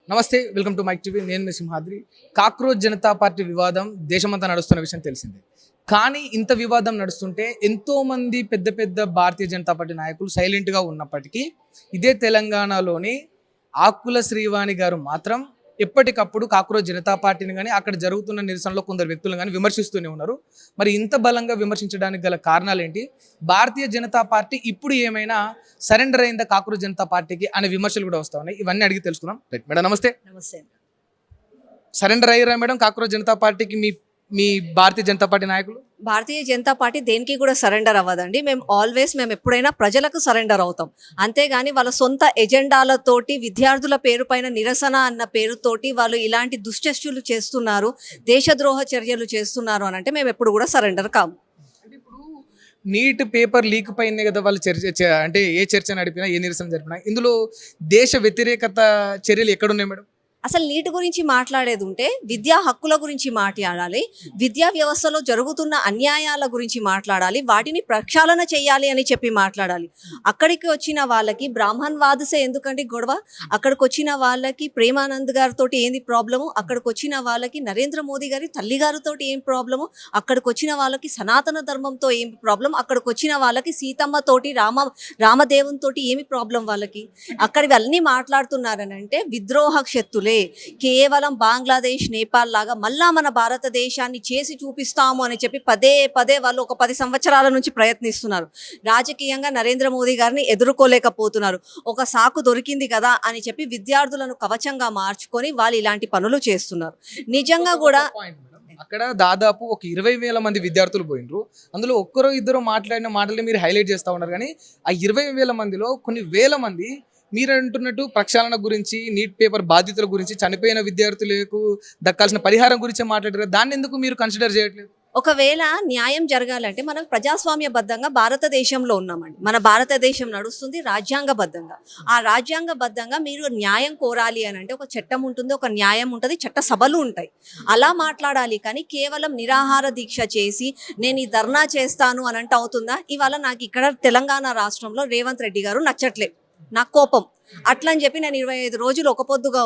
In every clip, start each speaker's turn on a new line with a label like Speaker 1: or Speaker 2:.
Speaker 1: నమస్తే, welcome to mic TV. నేను మీ సింహాద్రి. కాక్రోచ్ జనతా పార్టీ వివాదం దేశమంతా నడుస్తున్న విషయం తెలిసిందే. కానీ ఇంత వివాదం నడుస్తుంటే ఎంతోమంది పెద్ద పెద్ద భారతీయ జనతా పార్టీ నాయకులు సైలెంట్గా ఉన్నప్పటికీ ఇదే తెలంగాణలోని ఆకుల శ్రీవాణి గారు మాత్రం ఎప్పటికప్పుడు కాక్రోచ్ జనతా పార్టీని కానీ అక్కడ జరుగుతున్న నిరసనలో కొందరు వ్యక్తులను కానీ విమర్శిస్తూనే ఉన్నారు. మరి ఇంత బలంగా విమర్శించడానికి గల కారణాలు ఏంటి? భారతీయ జనతా పార్టీ ఇప్పుడు ఏమైనా సరెండర్ అయిందా కాక్రోచ్ జనతా పార్టీకి అనే విమర్శలు కూడా వస్తా ఉన్నాయి. ఇవన్నీ అడిగి తెలుసుకుందాం. రైట్ మేడం, నమస్తే.
Speaker 2: నమస్తే.
Speaker 1: సరెండర్ అయ్యారా మేడం కాక్రోచ్ జనతా పార్టీకి మీ మీ భారతీయ జనతా పార్టీ నాయకులు?
Speaker 2: భారతీయ జనతా పార్టీ దేనికి కూడా సరెండర్ అవ్వదండి. మేము ఎప్పుడైనా ప్రజలకు సరెండర్ అవుతాం. అంతేగాని వాళ్ళ సొంత ఎజెండాలతోటి విద్యార్థుల పేరు పైన నిరసన అన్న పేరుతోటి వాళ్ళు ఇలాంటి దుశ్చర్యలు చేస్తున్నారు, దేశద్రోహ చర్యలు చేస్తున్నారు అని అంటే మేము ఎప్పుడు కూడా సరెండర్ కాము.
Speaker 1: అంటే ఇప్పుడు నీట్ పేపర్ లీక్ పైనే కదా వాళ్ళు అంటే ఏ చర్చ నడిపినా ఏ నిరసన జరిపినా ఇందులో దేశ వ్యతిరేకత చర్యలు ఎక్కడున్నాయి మేడం?
Speaker 2: అసలు నీట్ గురించి మాట్లాడేది ఉంటే విద్యా హక్కుల గురించి మాట్లాడాలి, విద్యా వ్యవస్థలో జరుగుతున్న అన్యాయాల గురించి మాట్లాడాలి, వాటిని ప్రక్షాళన చేయాలి అని చెప్పి మాట్లాడాలి. అక్కడికి వచ్చిన వాళ్ళకి బ్రాహ్మణ్ వాదసే ఎందుకంటే గొడవ, అక్కడికి వచ్చిన వాళ్ళకి ప్రేమానంద్ గారితో ఏంది ప్రాబ్లము, అక్కడికి వచ్చిన వాళ్ళకి నరేంద్ర మోదీ గారి తల్లిగారితో ఏం ప్రాబ్లము, అక్కడికి వచ్చిన వాళ్ళకి సనాతన ధర్మంతో ఏం ప్రాబ్లం, అక్కడికి వచ్చిన వాళ్ళకి సీతమ్మ తోటి రామదేవుని తోటి ఏమి ప్రాబ్లం వాళ్ళకి. అక్కడివి అన్నీ మాట్లాడుతున్నారని అంటే విద్రోహ శక్తులే. కేవలం బంగ్లాదేశ్, నేపాల్ లాగా మళ్ళా మన భారతదేశాన్ని చేసి చూపిస్తాము అని చెప్పి పదే పదే వాళ్ళు ఒక 10 సంవత్సరాల నుంచి ప్రయత్నిస్తున్నారు. రాజకీయంగా నరేంద్ర మోదీ గారిని ఎదుర్కోలేకపోతున్నారు. ఒక సాకు దొరికింది కదా అని చెప్పి విద్యార్థులను కవచంగా మార్చుకొని వాళ్ళు ఇలాంటి పనులు చేస్తున్నారు. నిజంగా కూడా
Speaker 1: అక్కడ దాదాపు ఒక 20,000 మంది విద్యార్థులు పోయినరు. అందులో ఒక్కరో ఇద్దరు మాట్లాడిన మాటలు మీరు హైలైట్ చేస్తూ ఉన్నారు. కానీ ఆ 20,000 మందిలో కొన్ని వేల మంది మీరు అంటున్నట్టు ప్రక్షాళన గురించి, నీట్ పేపర్ బాధితుల గురించి, చనిపోయిన విద్యార్థులకు దక్కాల్సిన పరిహారం గురించి మాట్లాడారు. దాన్ని ఎందుకు మీరు కన్సిడర్ చేయట్లేదు?
Speaker 2: ఒకవేళ న్యాయం జరగాలంటే మనం ప్రజాస్వామ్యబద్ధంగా భారతదేశంలో ఉన్నామండి. మన భారతదేశం నడుస్తుంది రాజ్యాంగబద్ధంగా. ఆ రాజ్యాంగబద్ధంగా మీరు న్యాయం కోరాలి అని అంటే ఒక చట్టం ఉంటుంది, ఒక న్యాయం ఉంటుంది, చట్ట సభలు ఉంటాయి. అలా మాట్లాడాలి. కానీ కేవలం నిరాహార దీక్ష చేసి నేను ఈ ధర్నా చేస్తాను అని అంటే అవుతుందా? ఇవాళ నాకు ఇక్కడ తెలంగాణ రాష్ట్రంలో రేవంత్ రెడ్డి గారు నచ్చట్లేదు, నాకు కోపం. అట్లా అని చెప్పి నేను 25 రోజులు ఒక పొద్దుగా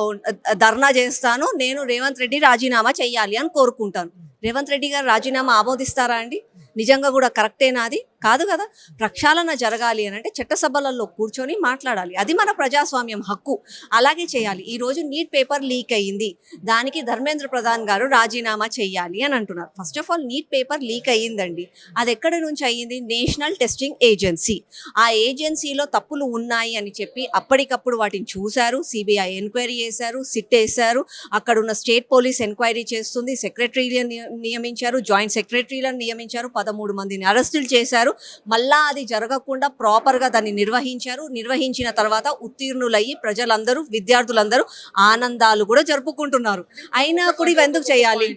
Speaker 2: ధర్నా చేస్తాను, నేను రేవంత్ రెడ్డి రాజీనామా చెయ్యాలి అని కోరుకుంటాను. రేవంత్ రెడ్డి గారు రాజీనామా ఆమోదిస్తారా అండి? నిజంగా కూడా కరెక్టేనా? అది కాదు కదా. ప్రక్షాళన జరగాలి అని అంటే చట్టసభలలో కూర్చొని మాట్లాడాలి. అది మన ప్రజాస్వామ్యం హక్కు. అలాగే చేయాలి. ఈరోజు నీట్ పేపర్ లీక్ అయ్యింది, దానికి ధర్మేంద్ర ప్రధాన్ గారు రాజీనామా చేయాలి అని అంటున్నారు. First of all neat paper leak అయ్యిందండి. అది ఎక్కడి నుంచి అయ్యింది? National testing agency. ఆ ఏజెన్సీలో తప్పులు ఉన్నాయి అని చెప్పి అప్పటికప్పుడు వాటిని చూశారు, సిబిఐ ఎంక్వైరీ చేశారు, సిట్ వేశారు. అక్కడ ఉన్న స్టేట్ పోలీస్ ఎంక్వైరీ చేస్తుంది, సెక్రటరీలను నియమించారు, జాయింట్ సెక్రటరీలను నియమించారు, 13 మందిని అరెస్టులు చేశారు. మళ్ళా అది జరగకుండా ప్రాపర్గా దాన్ని నిర్వహించిన తర్వాత ఉత్తీర్ణులయ్యి ప్రజలందరూ, విద్యార్థులందరూ ఆనందాలు కూడా జరుపుకుంటున్నారు. అయినా కూడా ఇవి ఎందుకు చేయాలి?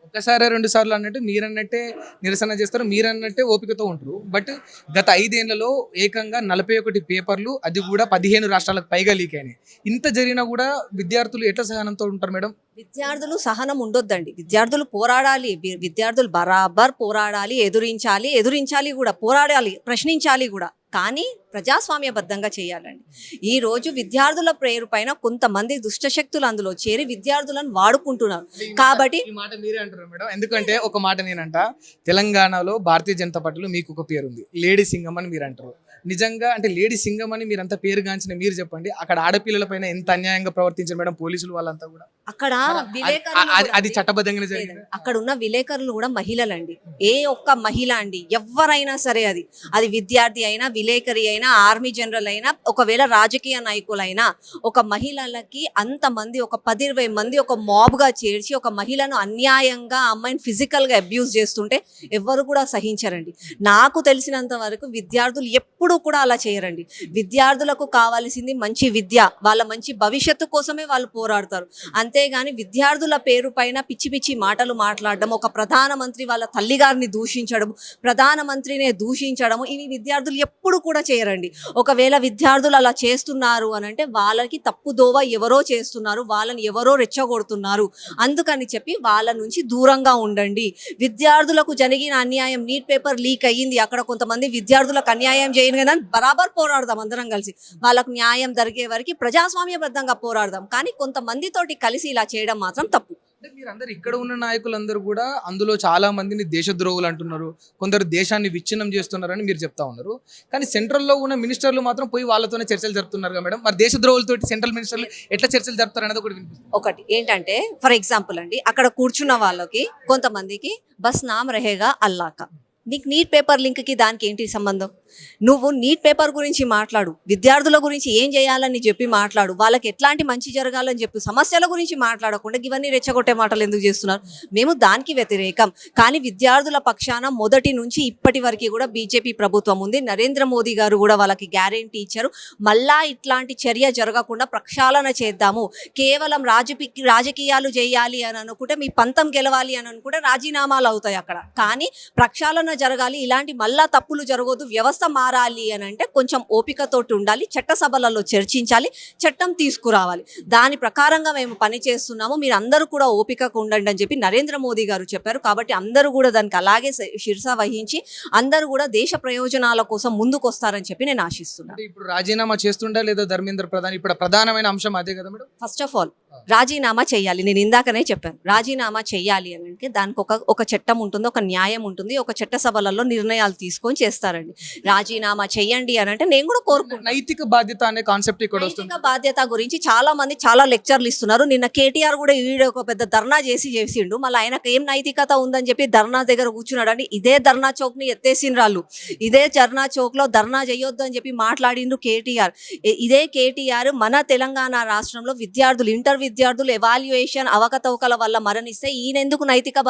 Speaker 1: ఒకసారి 2 సార్లు అన్నట్టు మీరన్నట్టే నిరసన చేస్తారు, మీరన్నట్టే ఓపికతో ఉంటారు. బట్ గత 5 ఏళ్లలో ఏకంగా 41 పేపర్లు, అది కూడా 15 రాష్ట్రాలకు పైగా లీక్ అయినాయి. ఇంత జరిగినా కూడా విద్యార్థులు ఎట్లా సహనంతో ఉంటారు మేడం?
Speaker 2: విద్యార్థులు సహనం ఉండొద్దండి. విద్యార్థులు పోరాడాలి, విద్యార్థులు బరాబర్ పోరాడాలి, ఎదురించాలి కూడా, పోరాడాలి, ప్రశ్నించాలి కూడా. కానీ ప్రజాస్వామ్యబద్ధంగా చేయాలండి. ఈరోజు విద్యార్థుల పేరు పైన కొంతమంది దుష్టశక్తులు అందులో చేరి విద్యార్థులను వాడుకుంటున్నారు. కాబట్టి
Speaker 1: ఈ మాట మీరే అంటారు మేడం. ఎందుకంటే ఒక మాట నేనంట, తెలంగాణలో భారతీయ జనతా పార్టీలో మీకు ఒక పేరు ఉంది, లేడీ సింగం అని మీరు అంటారు. నిజంగా అంటే లేడీ సింగం అని మీరంత పేరుగాంచిన మీరు చెప్పండి, అక్కడ ఆడపిల్లల పైన ఎంత అన్యాయంగా ప్రవర్తించారు మేడం పోలీసులు వాళ్ళంతా కూడా?
Speaker 2: అక్కడ
Speaker 1: అది చట్టబద్ధంగా జరిగింది.
Speaker 2: అక్కడ ఉన్న విలేకరులు కూడా మహిళలండి. ఏ ఒక్క మహిళ అండి, ఎవరైనా సరే, అది విద్యార్థి అయినా, విలేకరి అయినా, ఆర్మీ జనరల్ అయినా, ఒకవేళ రాజకీయ నాయకులైనా, ఒక మహిళలకి అంతమంది, ఒక 10-20 మంది ఒక మాబ్గా చేర్చి ఒక మహిళను అన్యాయంగా, అమ్మాయిని ఫిజికల్గా అబ్యూజ్ చేస్తుంటే ఎవరు కూడా సహించరండి. నాకు తెలిసినంత వరకు విద్యార్థులు ఎప్పుడు కూడా అలా చేయరండి. విద్యార్థులకు కావాల్సింది మంచి విద్య, వాళ్ళ మంచి భవిష్యత్తు కోసమే వాళ్ళు పోరాడతారు. అంతేగాని విద్యార్థుల పేరు పైన పిచ్చి పిచ్చి మాటలు మాట్లాడడం, ఒక ప్రధానమంత్రి వాళ్ళ తల్లిగారిని దూషించడం, ప్రధానమంత్రినే దూషించడం, ఇవి విద్యార్థులు ఎప్పుడు కూడా చేయరండి. ఒకవేళ విద్యార్థులు అలా చేస్తున్నారు అని అంటే వాళ్ళకి తప్పుదోవ ఎవరో చేస్తున్నారు, వాళ్ళని ఎవరో రెచ్చగొడుతున్నారు. అందుకని చెప్పి వాళ్ళ నుంచి దూరంగా ఉండండి. విద్యార్థులకు జరిగిన అన్యాయం, నీట్ పేపర్ లీక్ అయ్యింది, అక్కడ కొంతమంది విద్యార్థులకు అన్యాయం లేదని బరాబర్ పోరాడదాం అందరం కలిసి. వాళ్ళకు న్యాయం జరిగే వరకు ప్రజాస్వామ్యబద్ధంగా పోరాడదాం. కానీ కొంతమందితోటి కలిసి ఇలా చేయడం మాత్రం తప్పు.
Speaker 1: అంటే మీరందరూ ఇక్కడ ఉన్న నాయకులందరూ కూడా అందులో చాలా మందిని దేశద్రోహులు అంటున్నారు, కొందరు దేశాన్ని విచ్ఛిన్నం చేస్తున్నారని మీరు చెప్తా ఉన్నారు. కానీ సెంట్రల్లో ఉన్న మినిస్టర్లు మాత్రం పోయి వాళ్ళతోనే చర్చలు జరుపుతున్నారు కదా మేడం. మరి దేశద్రోహులతో సెంట్రల్ మినిస్టర్లు ఎట్లా చర్చలు జరుపుతారు అనేది ఒకటి వినిపిస్తుంది.
Speaker 2: ఒకటి ఏంటంటే ఫర్ ఎగ్జాంపుల్ అండి, అక్కడ కూర్చున్న వాళ్ళకి కొంతమందికి బస్ నామ్ రహేగా అల్లాకా. నీకు నీట్ పేపర్ లింక్కి దానికి ఏంటి సంబంధం? నువ్వు నీట్ పేపర్ గురించి మాట్లాడు, విద్యార్థుల గురించి ఏం చేయాలని చెప్పి మాట్లాడు, వాళ్ళకి ఎట్లాంటి మంచి జరగాలని చెప్పి సమస్యల గురించి మాట్లాడకుండా ఇవన్నీ రెచ్చగొట్టే మాటలు ఎందుకు చేస్తున్నారు? మేము దానికి వ్యతిరేకం. కానీ విద్యార్థుల పక్షాన మొదటి నుంచి ఇప్పటి వరకు కూడా బీజేపీ ప్రభుత్వం ఉంది. నరేంద్ర మోదీ గారు కూడా వాళ్ళకి గ్యారెంటీ ఇచ్చారు, మళ్ళా ఇట్లాంటి చర్య జరగకుండా ప్రక్షాళన చేద్దాము. కేవలం రాజకీయాలు చేయాలి అని అనుకుంటే, మీ పంతం గెలవాలి అని అనుకుంటే రాజీనామాలు అవుతాయి అక్కడ. కానీ ప్రక్షాళన జరగాలి, ఇలాంటి మళ్ళా తప్పులు జరగదు, వ్యవస్థ మారాలి అని అంటే కొంచెం ఓపికతోటి ఉండాలి, చట్టసభలలో చర్చించాలి, చట్టం తీసుకురావాలి. దాని ప్రకారంగా మేము పని చేస్తున్నాము, మీరు అందరూ కూడా ఓపికగా ఉండండి అని చెప్పి నరేంద్ర మోదీ గారు చెప్పారు. కాబట్టి అందరూ కూడా దానికి అలాగే శిరస వహించి అందరూ కూడా దేశ ప్రయోజనాల కోసం ముందుకు వస్తారని చెప్పి నేను ఆశిస్తున్నాను.
Speaker 1: ఇప్పుడు రాజీనామా చేస్తుండా లేదా ధర్మేంద్ర ప్రధాన్? ఇప్పుడు ప్రధానమైన అంశం అదే కదా మేడం.
Speaker 2: ఫస్ట్ ఆఫ్ ఆల్ రాజీనామా చేయాలి. నేను ఇందాకనే చెప్పాను, రాజీనామా చేయాలి అని అంటే దానికి ఒక చట్టం ఉంటుంది, ఒక న్యాయం ఉంటుంది, ఒక చట్టసభలలో నిర్ణయాలు తీసుకొని చేస్తారండి. రాజీనామా చేయండి అని అంటే నేను కూడా కోరుకుంటున్నాను.
Speaker 1: నైతిక బాధ్యత అనే కాన్సెప్ట్ ఇక్కడ వస్తుంది.
Speaker 2: నైతిక బాధ్యత గురించి చాలా మంది చాలా లెక్చర్లు ఇస్తున్నారు. నిన్న కేటీఆర్ కూడా ఈడ ఒక పెద్ద ధర్నా చేసిండు. మళ్ళీ ఆయనకు ఏం నైతికత ఉందని చెప్పి ధర్నా దగ్గర కూర్చున్నాడు అండి. ఇదే ధర్నా చౌక్ ని ఎత్తేసిన రాళ్ళు, ఇదే ధర్నా చౌక్ లో ధర్నా చేయొద్దు అని చెప్పి మాట్లాడిండు కేటీఆర్. ఇదే కేటీఆర్ మన తెలంగాణ రాష్ట్రంలో ఇంటర్ విద్యార్థులు ఎవాల్యుయేషన్ అవకతవకల వల్ల మరణిస్తే ఈయనెందుకు నైతిక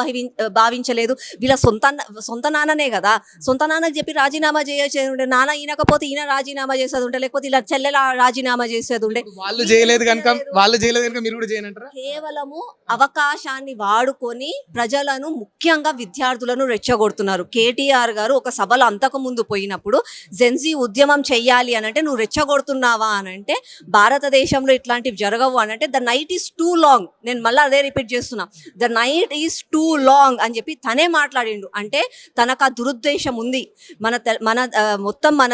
Speaker 2: భావించలేదు? వీళ్ళ సొంత నాన్ననే కదా, సొంత నాన్నకి చెప్పి రాజీనామా చేసే ఉండే, నాన్న ఈయనకపోతే ఈయన రాజీనామా చేసేది ఉంటే, లేకపోతే ఇలా చెల్లెల రాజీనామా చేసేది ఉండే.
Speaker 1: వాళ్ళు చేయలేదు కనుక మీరు కూడా చేయనంటారా?
Speaker 2: కేవలము అవకాశాన్ని వాడుకొని ప్రజలను, ముఖ్యంగా విద్యార్థులను రెచ్చగొడుతున్నారు. కేటీఆర్ గారు ఒక సభలో అంతకు ముందు పోయినప్పుడు జెన్జీ ఉద్యమం చెయ్యాలి అని అంటే నువ్వు రెచ్చగొడుతున్నావా అని అంటే, భారతదేశంలో ఇట్లాంటివి జరగవు అని అంటే, the night is two long. నేను మళ్ళీ అదే రిపీట్ చేస్తున్నా, the night is two long అని చెప్పి తనే మాట్లాడిండు. అంటే తనకు ఆ దురుద్దేశం ఉంది. మొత్తం మన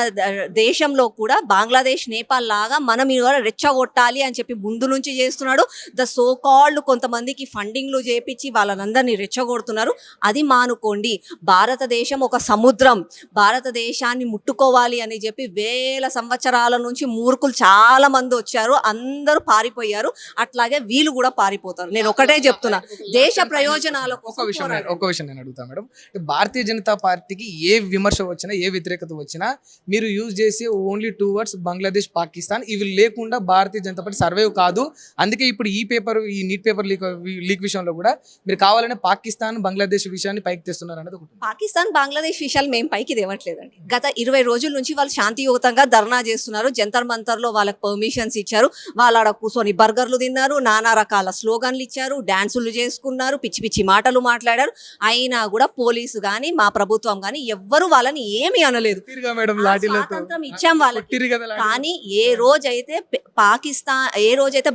Speaker 2: దేశంలో కూడా బంగ్లాదేశ్, నేపాల్ లాగా మనం ఇవాళ రెచ్చగొట్టాలి అని చెప్పి ముందు నుంచి చేస్తున్నాడు. ద సో కాల్డ్ కొంతమందికి ఫండింగ్లు చేపించి వాళ్ళనందరినీ రెచ్చగొడుతున్నారు. అది మానుకోండి. భారతదేశం ఒక సముద్రం, భారతదేశాన్ని ముట్టుకోవాలి అని చెప్పి వేల సంవత్సరాల నుంచి మూర్ఖులు చాలా మంది వచ్చారు, అందరూ పారిపోయారు. అట్లాగే వీళ్ళు కూడా పారిపోతారు. నేను ఒకటే చెప్తున్నా, దేశ ప్రయోజనాల
Speaker 1: ఒక విషయం నేను అడుగుతా మేడం. భారతీయ జనతా పార్టీకి ఏ విమర్శ వచ్చినా, ఏ వ్యతిరేకత వచ్చినా మీరు యూజ్ చేసే ఓన్లీ 2 words బంగ్లాదేశ్, పాకిస్తాన్. ఇవి లేకుండా భారతీయ జనతా పార్టీ సర్వైవ్ కాదు. అందుకే ఇప్పుడు ఈ నీట్ పేపర్ లీక్ విషయంలో కూడా మీరు కావాలనే పాకిస్తాన్, బంగ్లాదేశ్ విషయాన్ని పైకి తెస్తున్నారు అనేది ఒకటి.
Speaker 2: పాకిస్తాన్, బంగ్లాదేశ్ విషయాలు మేము పైకి తేవట్లేదండి. గత 20 రోజుల నుంచి వాళ్ళు శాంతియుతంగా ధర్నా చేస్తున్నారు. జంతర్ మంతర్లో వాళ్ళకి పర్మిషన్స్ ఇచ్చారు. వాళ్ళు ఆడ కూర్చొని బర్గర్లు తిన్నారు, నానా రకాల స్లోగన్లు ఇచ్చారు, డాన్సులు చేసుకున్నారు, పిచ్చి పిచ్చి మాటలు మాట్లాడారు. అయినా కూడా పోలీసు కానీ మా ప్రభుత్వం కానీ ఎవ్వరు వాళ్ళని ఏమి అనలేదు. స్వాతంత్రం ఇచ్చాం వాళ్ళకి. కానీ ఏ రోజైతే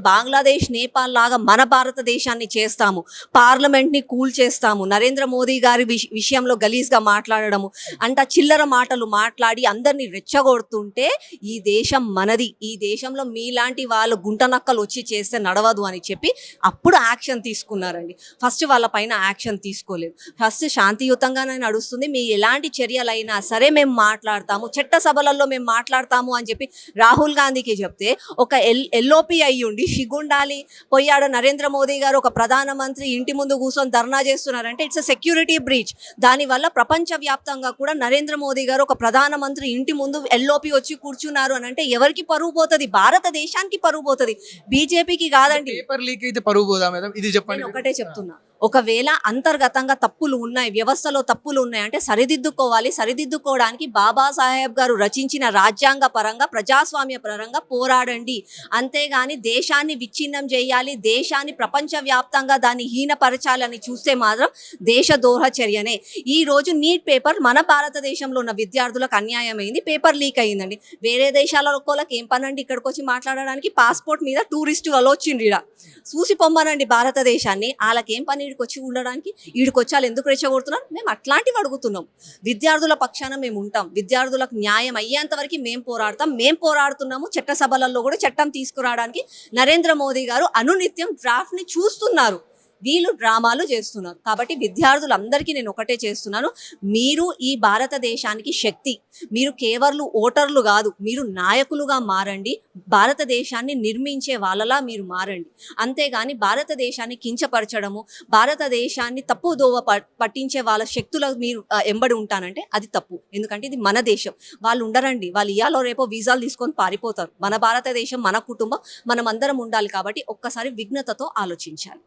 Speaker 2: బంగ్లాదేశ్, నేపాల్ లాగా మన భారతదేశాన్ని చేస్తాము, పార్లమెంట్ ని కూల్ చేస్తాము, నరేంద్ర మోదీ గారి విషయంలో గలీజ్గా మాట్లాడడము అంట చిల్లర మాటలు మాట్లాడి అందరినీ రెచ్చగొడుతుంటే, ఈ దేశం మనది, ఈ దేశంలో మీలాంటి వాళ్ళు గుంటనక్కలు వచ్చి చేస్తే నడవదు అని చెప్పి అప్పుడు యాక్షన్ తీసుకున్నారండి. ఫస్ట్ వాళ్ళ పైన యాక్షన్ తీసుకోలేదు. ఫస్ట్ శాంతియుతంగానే నడుస్తుంది, మీ ఎలాంటి చర్యలైనా సరే మేము మాట్లాడతాము, చట్టసభలలో మేము మాట్లాడతాము అని చెప్పి రాహుల్ గాంధీకి చెప్తే, ఒక ఎల్ఓపి అయ్యుండి సిగ్గుండాలి పోయాడు నరేంద్ర మోదీ గారు ఒక ప్రధానమంత్రి ఇంటి ముందు కూర్చొని ధర్నా చేస్తున్నారంటే ఇట్స్ అ సెక్యూరిటీ బ్రీచ్. దానివల్ల ప్రపంచవ్యాప్తంగా కూడా నరేంద్ర మోదీ గారు ఒక ప్రధానమంత్రి ఇంటి ముందు ఎల్ఓపి వచ్చి కూర్చున్నారు అని అంటే ఎవరికి పరువు పోతుంది? భారతదేశానికి పరువు పోతుంది, బీజేపీకి కాదండి.
Speaker 1: పేపర్ లీక్ అయితే పరువు పోదా మేడం? ఇది చెప్పండి.
Speaker 2: ఒకటే చెప్తున్నా, ఒకవేళ అంతర్గతంగా తప్పులు ఉన్నాయి, వ్యవస్థలో తప్పులు ఉన్నాయి అంటే సరిదిద్దుకోవాలి. సరిదిద్దుకోవడానికి బాబాసాహెబ్ గారు రచించిన రాజ్యాంగ పరంగా, ప్రజాస్వామ్య పరంగా పోరాడండి. అంతేగాని దేశాన్ని విచ్ఛిన్నం చేయాలి, దేశాన్ని ప్రపంచవ్యాప్తంగా దాన్ని హీనపరచాలని చూస్తే మాత్రం దేశద్రోహ చర్యనే. ఈ రోజు నీట్ పేపర్ మన భారతదేశంలో ఉన్న విద్యార్థులకు అన్యాయం అయింది, పేపర్ లీక్ అయ్యిందండి. వేరే దేశాలకి ఏం పనండి ఇక్కడికి వచ్చి మాట్లాడడానికి? పాస్పోర్ట్ మీద టూరిస్టు వాళ్ళు వచ్చిండ్రు, చూసి పొమ్మనండి భారతదేశాన్ని. వాళ్ళకి ఏం పని ఈడికి వచ్చి ఉండడానికి, ఈడికి వచ్చి వాళ్ళు ఎందుకు రెచ్చగొడుతున్నారు, మేము అట్లాంటివి అడుగుతున్నాం. విద్యార్థుల పక్షాన మేము ఉంటాం, విద్యార్థులకు న్యాయం అయ్యేంత వరకు మేము పోరాడతాం, మేము పోరాడుతున్నాము. చట్టసభలలో కూడా చట్టం తీసుకురావడానికి నరేంద్ర మోదీ గారు అనునిత్యం డ్రాఫ్ట్ని చూస్తున్నారు, వీళ్ళు డ్రామాలు చేస్తున్నారు. కాబట్టి విద్యార్థులందరికీ నేను ఒకటే చేస్తున్నాను, మీరు ఈ భారతదేశానికి శక్తి, మీరు కేవలం ఓటర్లు కాదు, మీరు నాయకులుగా మారండి, భారతదేశాన్ని నిర్మించే వాళ్ళలా మీరు మారండి. అంతేగాని భారతదేశాన్ని కించపరచడము, భారతదేశాన్ని తప్పుదోవ పట్టించే వాళ్ళ శక్తులకు మీరు ఎంబడి ఉంటానంటే అది తప్పు. ఎందుకంటే ఇది మన దేశం, వాళ్ళు ఉండరండి, వాళ్ళు ఇయాలో రేపో వీసాలు తీసుకొని పారిపోతారు. మన భారతదేశం, మన కుటుంబం, మనం అందరం ఉండాలి. కాబట్టి ఒక్కసారి విఘ్నతతో ఆలోచించాలి.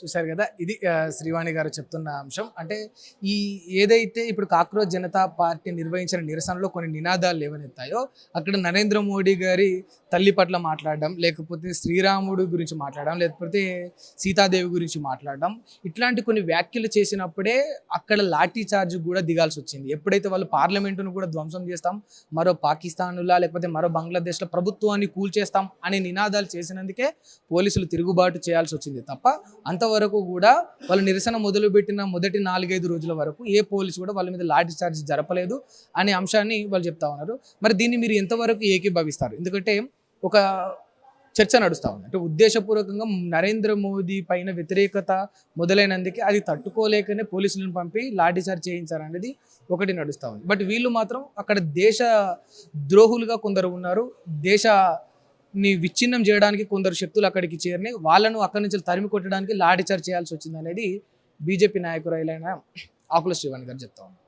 Speaker 1: చూశారు కదా, ఇది శ్రీవాణి గారు చెప్తున్న అంశం. అంటే ఈ ఏదైతే ఇప్పుడు కాక్రోచ్ జనతా పార్టీ నిర్వహించిన నిరసనలో కొన్ని నినాదాలు లేవనెత్తాయో, అక్కడ నరేంద్ర మోడీ గారి తల్లి పట్ల మాట్లాడడం, లేకపోతే శ్రీరాముడు గురించి మాట్లాడడం, లేకపోతే సీతాదేవి గురించి మాట్లాడడం, ఇట్లాంటి కొన్ని వ్యాఖ్యలు చేసినప్పుడే అక్కడ లాఠీ చార్జ్ కూడా దిగాల్సి వచ్చింది. ఎప్పుడైతే వాళ్ళు పార్లమెంటును కూడా ధ్వంసం చేస్తాం, మరో పాకిస్తాన్లా లేకపోతే మరో బంగ్లాదేశ్లో ప్రభుత్వాన్ని కూల్చేస్తాం అనే నినాదాలు చేసినందుకే పోలీసులు తిరుగుబాటు చేయాల్సి వచ్చింది తప్ప అంతవరకు కూడా వాళ్ళు నిరసన మొదలుపెట్టిన మొదటి 4-5 రోజుల వరకు ఏ పోలీసు కూడా వాళ్ళ మీద లాఠీ చార్జ్ జరపలేదు అనే అంశాన్ని వాళ్ళు చెప్తా ఉన్నారు. మరి దీన్ని మీరు ఎంతవరకు ఏకీభవిస్తారు? ఎందుకంటే ఒక చర్చ నడుస్తూ ఉంది, అంటే ఉద్దేశపూర్వకంగా నరేంద్ర మోదీ పైన వ్యతిరేకత మొదలైనందుకే అది తట్టుకోలేకనే పోలీసులను పంపి లాఠీ చార్జ్ చేయించారనేది ఒకటి నడుస్తూ ఉంది. బట్ వీళ్ళు మాత్రం అక్కడ దేశ ద్రోహులుగా కొందరు ఉన్నారు, దేశాన్ని విచ్ఛిన్నం చేయడానికి కొందరు శక్తులు అక్కడికి చేరినాయి, వాళ్ళను అక్కడి నుంచి తరిమి కొట్టడానికి లాఠీ చార్జ్ చేయాల్సి వచ్చింది అనేది బీజేపీ నాయకురాలైన ఆకుల శ్రీవాణి గారు చెప్తా ఉన్నారు.